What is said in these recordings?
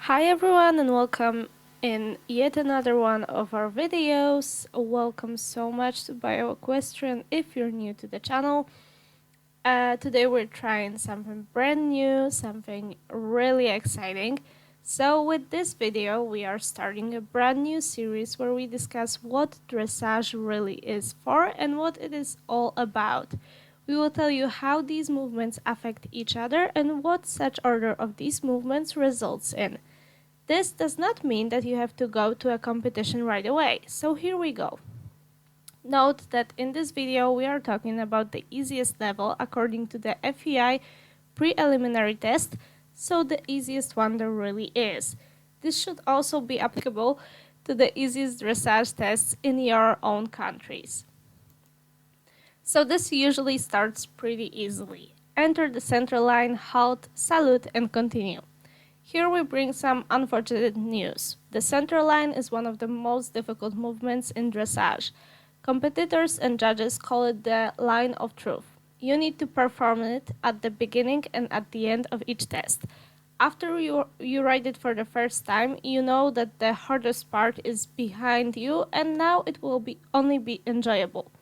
Hi everyone and welcome in yet another one of our videos. Welcome so much to bioequestrian if you're new to the channel. Today we're trying something brand new, something really exciting. So with this video we are starting a brand new series where we discuss what dressage really is for and what it is all about. We will tell you how these movements affect each other and what such order of these movements results in. This does not mean that you have to go to a competition right away, so here we go. Note that in this video we are talking about the easiest level according to the FEI preliminary test, so the easiest one there really is. This should also be applicable to the easiest dressage tests in your own countries. So this usually starts pretty easily. Enter the center line, halt, salute and continue. Here we bring some unfortunate news. The center line is one of the most difficult movements in dressage. Competitors and judges call it the line of truth. You need to perform it at the beginning and at the end of each test. After you ride it for the first time, you know that the hardest part is behind you and now it will only be enjoyable.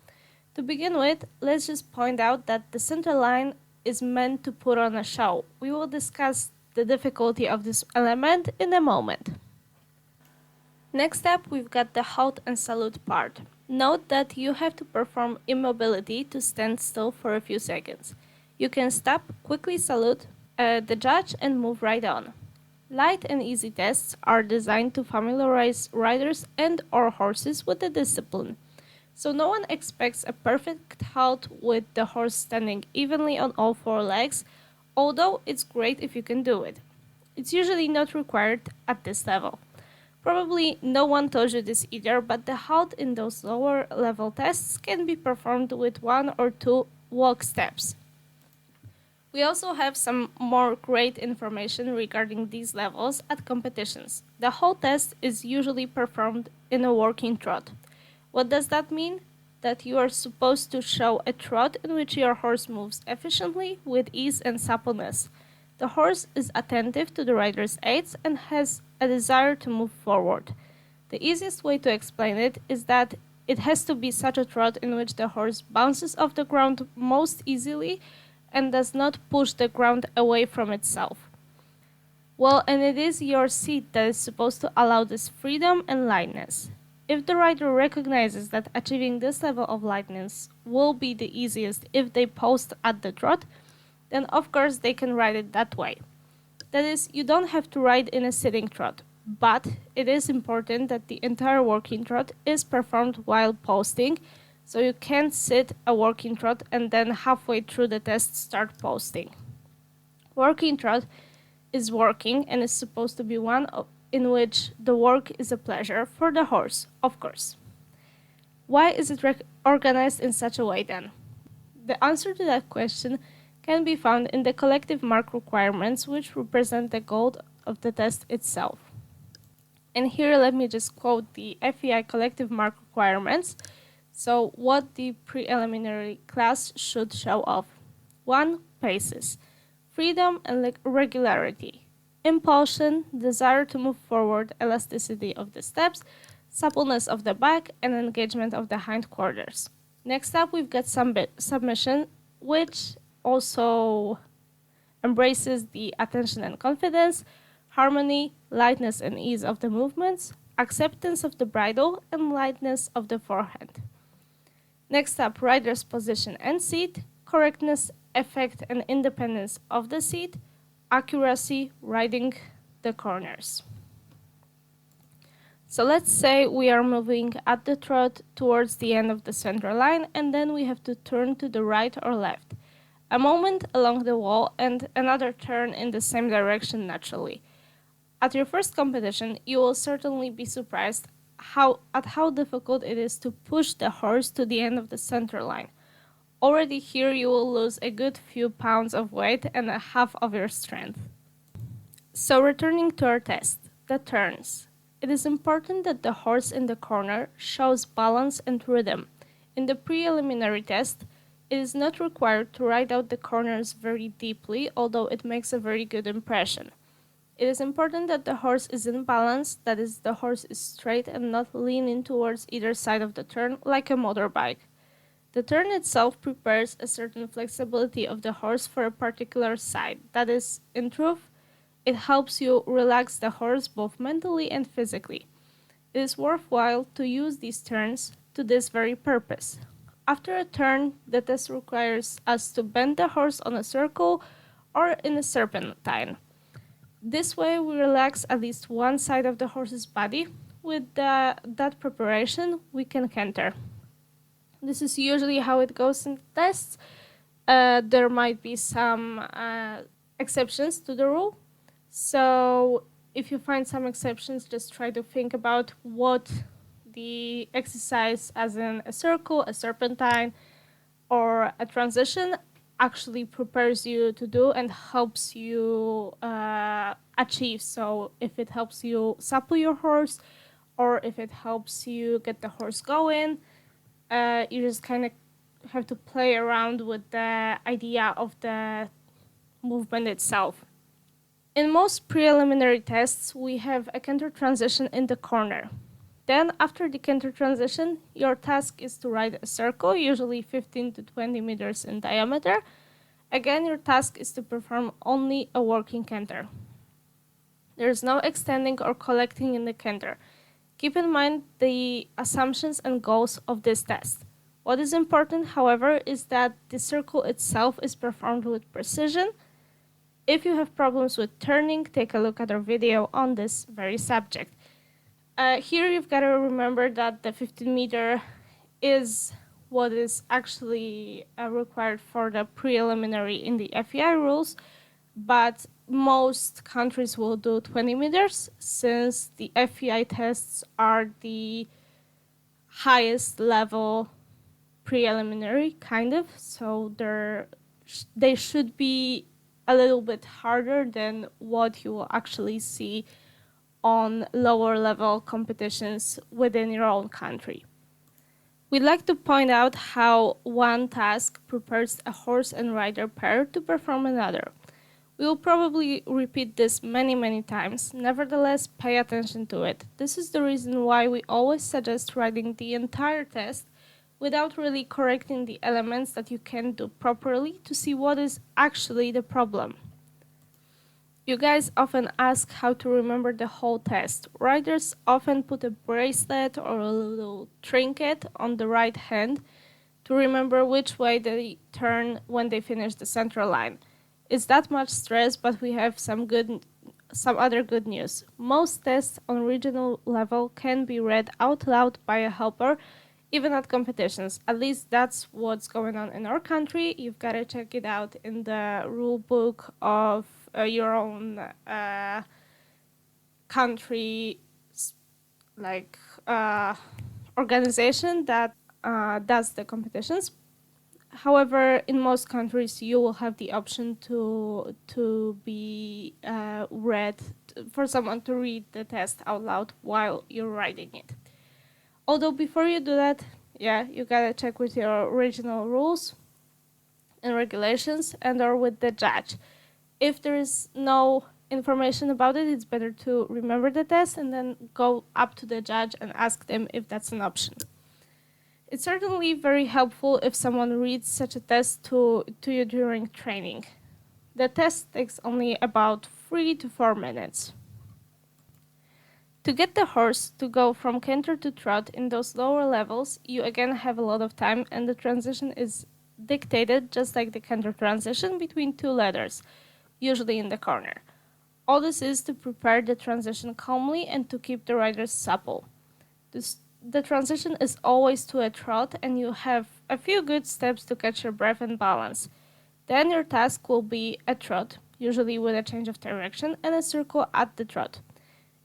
To begin with, let's just point out that the center line is meant to put on a show. We will discuss the difficulty of this element in a moment. Next up, we've got the halt and salute part. Note that you have to perform immobility to stand still for a few seconds. You can stop, quickly salute the judge and move right on. Light and easy tests are designed to familiarize riders and/or horses with the discipline. So no one expects a perfect halt with the horse standing evenly on all four legs, although it's great if you can do it. It's usually not required at this level. Probably no one told you this either, but the halt in those lower level tests can be performed with 1 or 2 walk steps. We also have some more great information regarding these levels at competitions. The halt test is usually performed in a working trot. What does that mean? That you are supposed to show a trot in which your horse moves efficiently, with ease and suppleness. The horse is attentive to the rider's aids and has a desire to move forward. The easiest way to explain it is that it has to be such a trot in which the horse bounces off the ground most easily and does not push the ground away from itself. Well, and it is your seat that is supposed to allow this freedom and lightness. If the rider recognizes that achieving this level of lightness will be the easiest if they post at the trot, then of course they can ride it that way. That is, you don't have to ride in a sitting trot, but it is important that the entire working trot is performed while posting, so you can't sit a working trot and then halfway through the test start posting. Working trot is working and is supposed to be one in which the work is a pleasure for the horse, of course. Why is it organized in such a way then? The answer to that question can be found in the collective mark requirements, which represent the goal of the test itself. And here let me just quote the FEI collective mark requirements. So what the preliminary class should show off. 1. Paces. Freedom and regularity. Impulsion, desire to move forward, elasticity of the steps, suppleness of the back, and engagement of the hindquarters. Next up, we've got submission, which also embraces the attention and confidence, harmony, lightness and ease of the movements, acceptance of the bridle, and lightness of the forehand. Next up, rider's position and seat, correctness, effect, and independence of the seat, accuracy, riding the corners. So let's say we are moving at the trot towards the end of the center line and then we have to turn to the right or left. A moment along the wall and another turn in the same direction naturally. At your first competition, you will certainly be surprised at how difficult it is to push the horse to the end of the center line. Already here you will lose a good few pounds of weight and a half of your strength. So returning to our test, the turns. It is important that the horse in the corner shows balance and rhythm. In the preliminary test, it is not required to ride out the corners very deeply, although it makes a very good impression. It is important that the horse is in balance, that is, the horse is straight and not leaning towards either side of the turn like a motorbike. The turn itself prepares a certain flexibility of the horse for a particular side. That is, in truth, it helps you relax the horse both mentally and physically. It is worthwhile to use these turns to this very purpose. After a turn, the test requires us to bend the horse on a circle or in a serpentine. This way we relax at least one side of the horse's body. With that preparation, we can canter. This is usually how it goes in tests. There might be some exceptions to the rule. So if you find some exceptions, just try to think about what the exercise, as in a circle, a serpentine, or a transition, actually prepares you to do and helps you achieve. So if it helps you supple your horse, or if it helps you get the horse going, you just kind of have to play around with the idea of the movement itself. In most preliminary tests, we have a canter transition in the corner. Then, after the canter transition, your task is to ride a circle, usually 15 to 20 meters in diameter. Again, your task is to perform only a working canter. There is no extending or collecting in the canter. Keep in mind the assumptions and goals of this test. What is important, however, is that the circle itself is performed with precision. If you have problems with turning, take a look at our video on this very subject. Here you've got to remember that the 15-meter is what is actually required for the preliminary in the FEI rules, but most countries will do 20 meters since the FEI tests are the highest level preliminary, kind of, so they should be a little bit harder than what you will actually see on lower level competitions within your own country. We'd like to point out how one task prepares a horse and rider pair to perform another. We will probably repeat this many times, nevertheless pay attention to it. This is the reason why we always suggest riding the entire test without really correcting the elements that you can do properly to see what is actually the problem. You guys often ask how to remember the whole test. Riders often put a bracelet or a little trinket on the right hand to remember which way they turn when they finish the central line. It's that much stress, but we have some other good news. Most tests on regional level can be read out loud by a helper, even at competitions. At least that's what's going on in our country. You've got to check it out in the rule book of your own country, like organization that does the competitions. However, in most countries, you will have the option to be read, for someone to read the test out loud while you're writing it. Although before you do that, you gotta check with your original rules and regulations and or with the judge. If there is no information about it, it's better to remember the test and then go up to the judge and ask them if that's an option. It's certainly very helpful if someone reads such a test to you during training. The test takes only about 3 to 4 minutes. To get the horse to go from canter to trot in those lower levels, you again have a lot of time, and the transition is dictated just like the canter transition between two letters, usually in the corner. All this is to prepare the transition calmly and to keep the riders supple. The transition is always to a trot, and you have a few good steps to catch your breath and balance. Then your task will be a trot, usually with a change of direction, and a circle at the trot.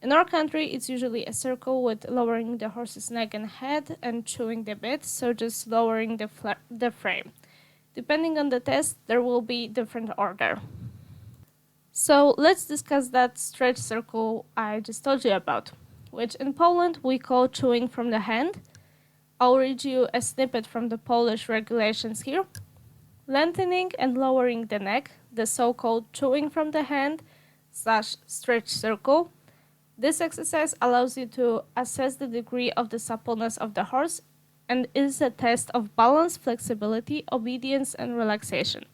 In our country, it's usually a circle with lowering the horse's neck and head and chewing the bit, so just lowering the frame. Depending on the test, there will be different order. So let's discuss that stretch circle I just told you about, which in Poland we call chewing from the hand. I'll read you a snippet from the Polish regulations here. Lengthening and lowering the neck, the so-called chewing from the hand, stretch circle. This exercise allows you to assess the degree of the suppleness of the horse and is a test of balance, flexibility, obedience, and relaxation.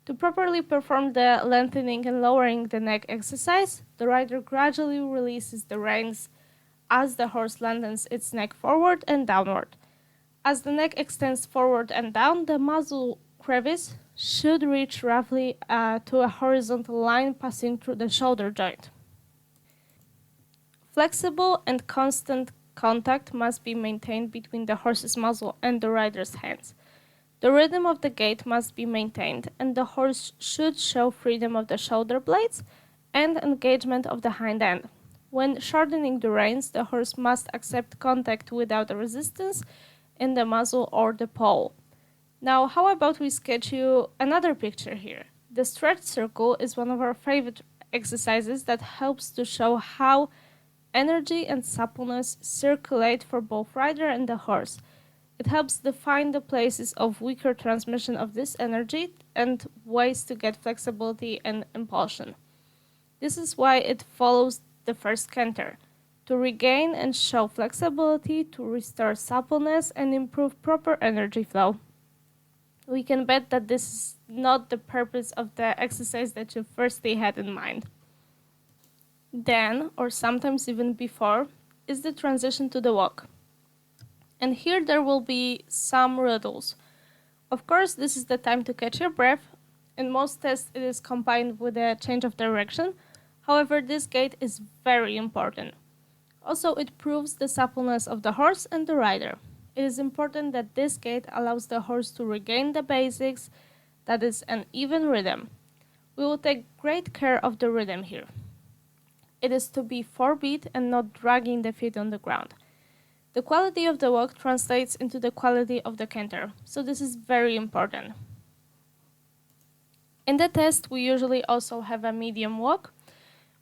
To properly perform the lengthening and lowering the neck exercise, the rider gradually releases the reins as the horse lengthens its neck forward and downward. As the neck extends forward and down, the muzzle crevice should reach roughly to a horizontal line passing through the shoulder joint. Flexible and constant contact must be maintained between the horse's muzzle and the rider's hands. The rhythm of the gait must be maintained, and the horse should show freedom of the shoulder blades and engagement of the hind end. When shortening the reins, the horse must accept contact without resistance in the muzzle or the poll. Now, how about we sketch you another picture here? The stretch circle is one of our favorite exercises that helps to show how energy and suppleness circulate for both rider and the horse. It helps define the places of weaker transmission of this energy and ways to get flexibility and impulsion. This is why it follows the first canter, to regain and show flexibility, to restore suppleness and improve proper energy flow. We can bet that this is not the purpose of the exercise that you firstly had in mind. Then, or sometimes even before, is the transition to the walk. And here there will be some riddles. Of course, this is the time to catch your breath. In most tests, it is combined with a change of direction. However, this gait is very important. Also, it proves the suppleness of the horse and the rider. It is important that this gait allows the horse to regain the basics, that is, an even rhythm. We will take great care of the rhythm here. It is to be 4-beat and not dragging the feet on the ground. The quality of the walk translates into the quality of the canter, so this is very important. In the test, we usually also have a medium walk,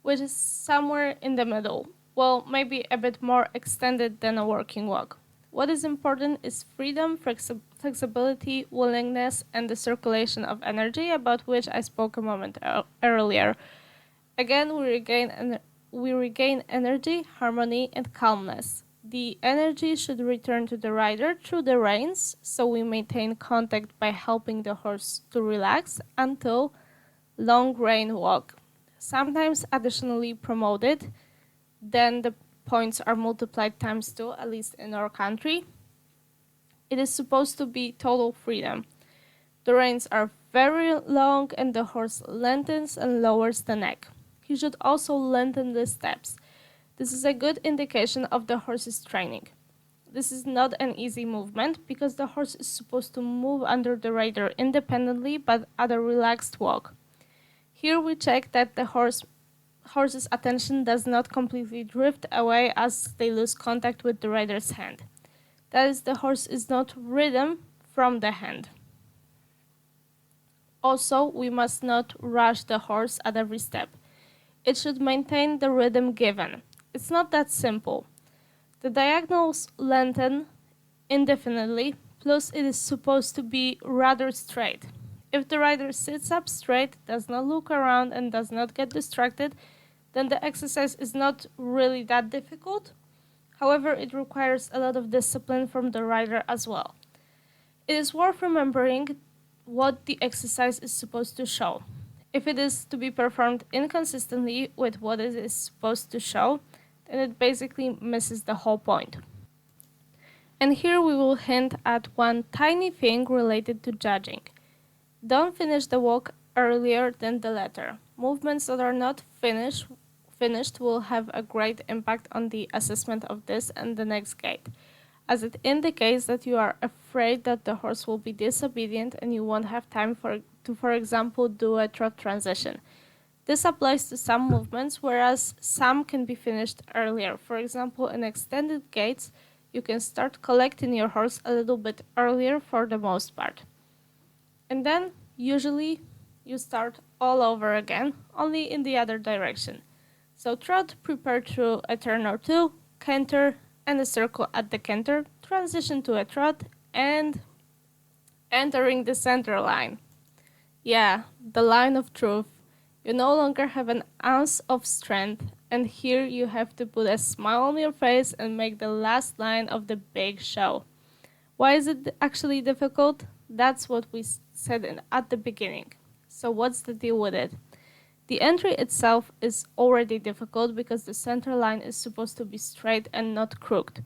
which is somewhere in the middle, well, maybe a bit more extended than a working walk. What is important is freedom, flexibility, willingness, and the circulation of energy, about which I spoke a moment earlier. Again, we regain energy, harmony, and calmness. The energy should return to the rider through the reins, so we maintain contact by helping the horse to relax until long rein walk. Sometimes additionally promoted, then the points are multiplied times 2, at least in our country. It is supposed to be total freedom. The reins are very long and the horse lengthens and lowers the neck. He should also lengthen the steps. This is a good indication of the horse's training. This is not an easy movement because the horse is supposed to move under the rider independently but at a relaxed walk. Here we check that the horse's attention does not completely drift away as they lose contact with the rider's hand. That is, the horse is not ridden from the hand. Also, we must not rush the horse at every step. It should maintain the rhythm given. It's not that simple. The diagonals lengthen indefinitely, plus it is supposed to be rather straight. If the rider sits up straight, does not look around, and does not get distracted, then the exercise is not really that difficult. However, it requires a lot of discipline from the rider as well. It is worth remembering what the exercise is supposed to show. If it is to be performed inconsistently with what it is supposed to show, then it basically misses the whole point. And here we will hint at one tiny thing related to judging. Don't finish the walk earlier than the letter. Movements that are not finished will have a great impact on the assessment of this and the next gait, as it indicates that you are afraid that the horse will be disobedient and you won't have time to, for example, do a trot transition. This applies to some movements, whereas some can be finished earlier. For example, in extended gaits, you can start collecting your horse a little bit earlier for the most part. And then, usually, you start all over again, only in the other direction. So trot, prepare through a turn or two, canter, and a circle at the canter, transition to a trot, and entering the center line. Yeah, the line of truth. You no longer have an ounce of strength, and here you have to put a smile on your face and make the last line of the big show. Why is it actually difficult? That's what we said at the beginning. So what's the deal with it? The entry itself is already difficult because the center line is supposed to be straight and not crooked.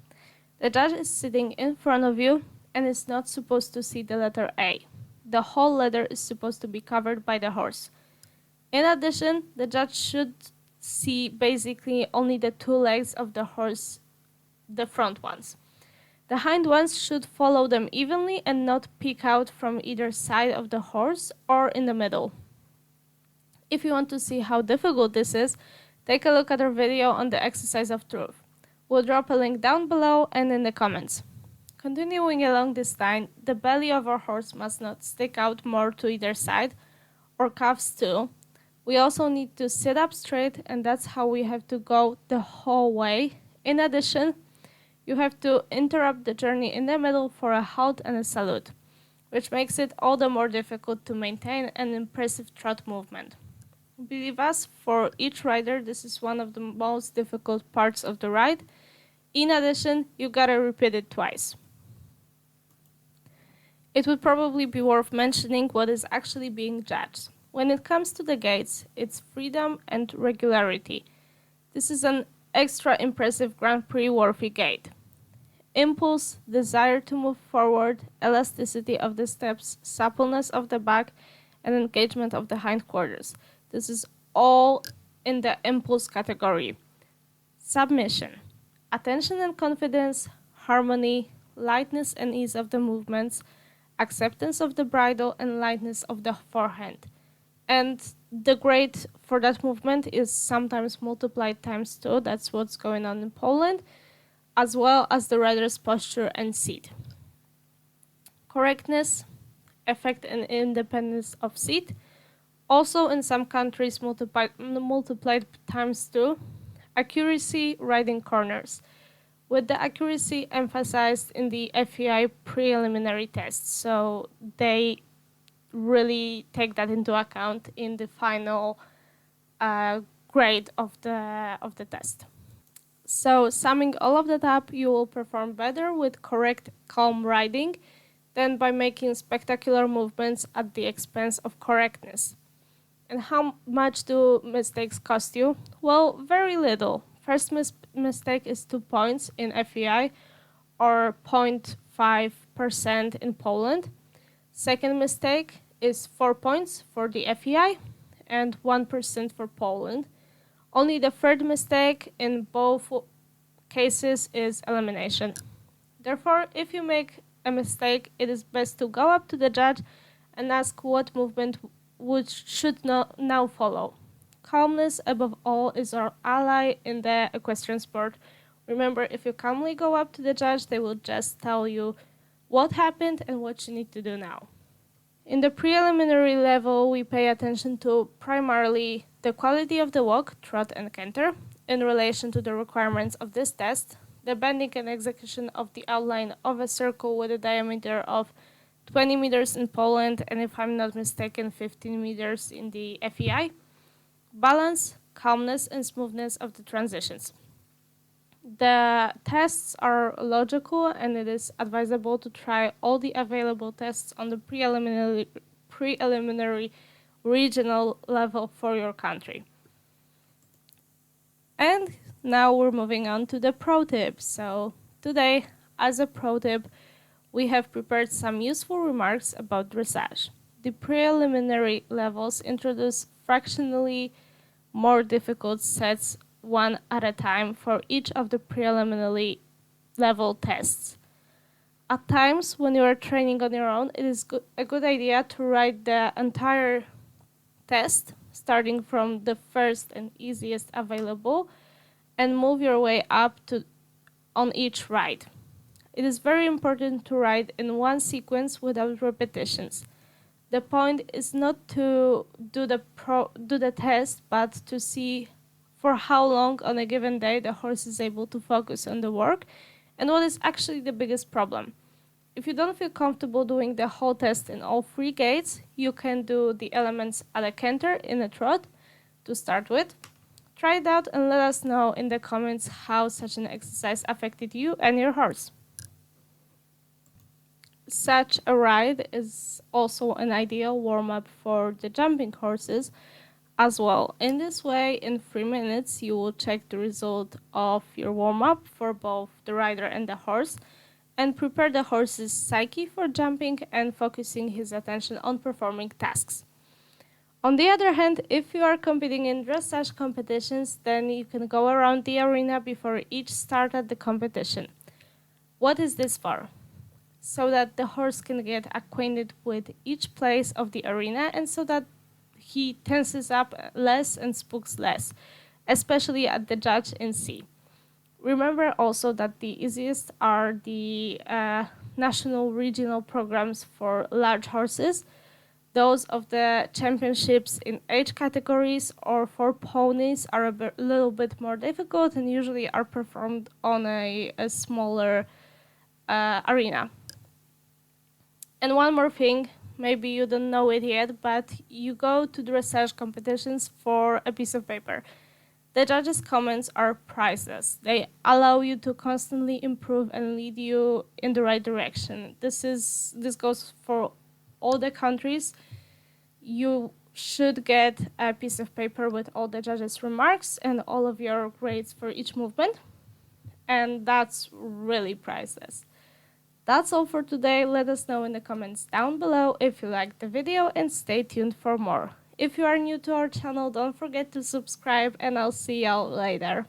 The judge is sitting in front of you and is not supposed to see the letter A. The whole letter is supposed to be covered by the horse. In addition, the judge should see basically only the two legs of the horse, the front ones. The hind ones should follow them evenly and not peek out from either side of the horse or in the middle. If you want to see how difficult this is, take a look at our video on the exercise of truth. We'll drop a link down below and in the comments. Continuing along this line, the belly of our horse must not stick out more to either side, or calves too. We also need to sit up straight, and that's how we have to go the whole way. In addition, you have to interrupt the journey in the middle for a halt and a salute, which makes it all the more difficult to maintain an impressive trot movement. Believe us, for each rider, this is one of the most difficult parts of the ride. In addition, you gotta repeat it twice. It would probably be worth mentioning what is actually being judged. When it comes to the gaits, it's freedom and regularity. This is an extra impressive Grand Prix worthy gait. Impulse, desire to move forward, elasticity of the steps, suppleness of the back, and engagement of the hindquarters. This is all in the impulse category. Submission, attention and confidence, harmony, lightness and ease of the movements, acceptance of the bridle, and lightness of the forehand. And the grade for that movement is sometimes multiplied times 2. That's what's going on in Poland, as well as the rider's posture and seat. Correctness, effect and independence of seat. Also in some countries multiplied times 2. Accuracy, riding corners, with the accuracy emphasized in the FEI preliminary tests. So they really take that into account in the final grade of the test. So summing all of that up, you will perform better with correct, calm riding than by making spectacular movements at the expense of correctness. And how much do mistakes cost you? Well, very little. First mistake is 2 points in FEI or 0.5% in Poland. Second mistake is 4 points for the FEI and 1% for Poland. Only the third mistake in both cases is elimination. Therefore, if you make a mistake, it is best to go up to the judge and ask what movement should now follow. Calmness, above all, is our ally in the equestrian sport. Remember, if you calmly go up to the judge, they will just tell you what happened and what you need to do now. In the preliminary level, we pay attention to primarily the quality of the walk, trot and canter, in relation to the requirements of this test, the bending and execution of the outline of a circle with a diameter of 20 meters in Poland, and if I'm not mistaken, 15 meters in the FEI, balance, calmness, and smoothness of the transitions. The tests are logical, and it is advisable to try all the available tests on the preliminary regional level for your country. And now we're moving on to the pro tip. So today, as a pro tip, we have prepared some useful remarks about dressage. The preliminary levels introduce fractionally more difficult sets one at a time for each of the preliminary level tests. At times, when you are training on your own, it is a good idea to write the entire test, starting from the first and easiest available, and move your way up on each ride. It is very important to ride in one sequence without repetitions. The point is not to do the test, but to see for how long on a given day the horse is able to focus on the work and what is actually the biggest problem. If you don't feel comfortable doing the whole test in all 3 gaits, you can do the elements at a canter in a trot, to start with. Try it out and let us know in the comments how such an exercise affected you and your horse. Such a ride is also an ideal warm-up for the jumping horses as well. In this way, in 3 minutes, you will check the result of your warm-up for both the rider and the horse, and prepare the horse's psyche for jumping and focusing his attention on performing tasks. On the other hand, if you are competing in dressage competitions, then you can go around the arena before each start at the competition. What is this for? So that the horse can get acquainted with each place of the arena and so that he tenses up less and spooks less, especially at the judge in C. Remember also that the easiest are the national regional programs for large horses. Those of the championships in age categories or for ponies are a little bit more difficult and usually are performed on a smaller arena. And one more thing, maybe you don't know it yet, but you go to dressage competitions for a piece of paper. The judges' comments are priceless. They allow you to constantly improve and lead you in the right direction. This goes for all the countries. You should get a piece of paper with all the judges' remarks and all of your grades for each movement, and that's really priceless. That's all for today. Let us know in the comments down below if you liked the video and stay tuned for more. If you are new to our channel, don't forget to subscribe and I'll see y'all later.